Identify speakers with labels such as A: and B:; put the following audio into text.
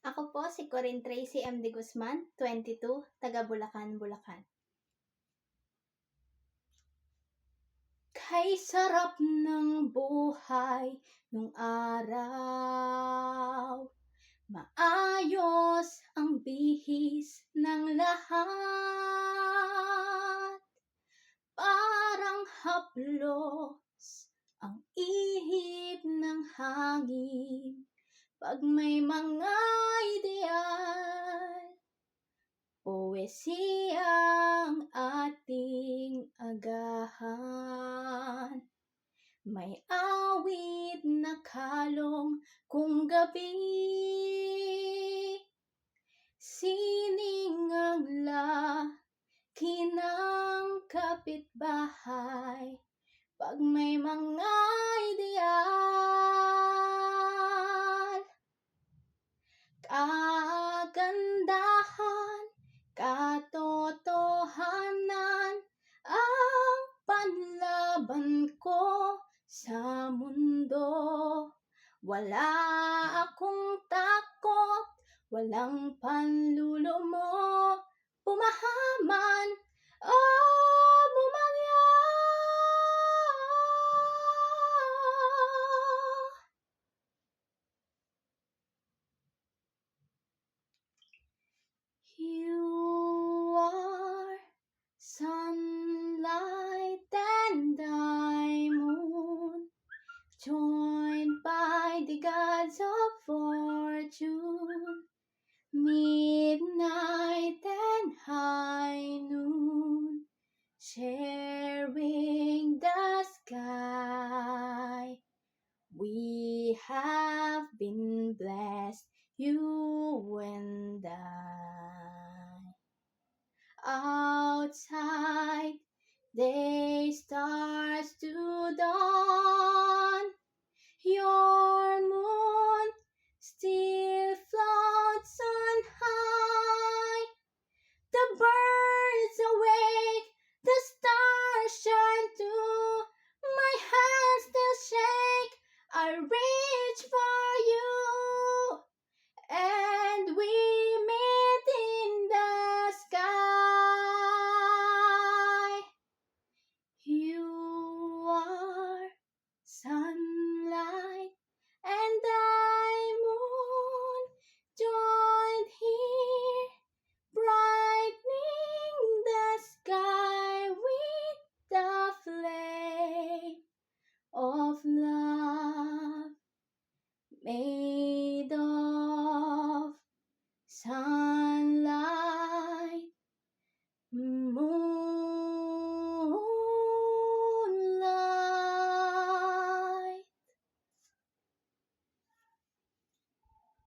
A: Ako po si Corinne Tracy M. De Guzman, 22, taga Bulacan, Bulacan. Kay sarap ng buhay nung araw, maayos ang bihis ng lahat. Parang haplos ang ihip ng hangin pag may mga ideal. Poesiya ang ating agahan, may awit na kalong kung gabi. Sining ang laki ng kapitbahay pag may mga ideal. Kagandahan, katotohanan ang panlaban ko sa mundo. Wala akong takot, walang panlulumo, pumahaman o bumagyo. You are sunlight and I moon, joined by the gods of fortune, midnight and high noon, sharing the sky. We have been blessed, you and I. Outside, day starts to dawn. Your moon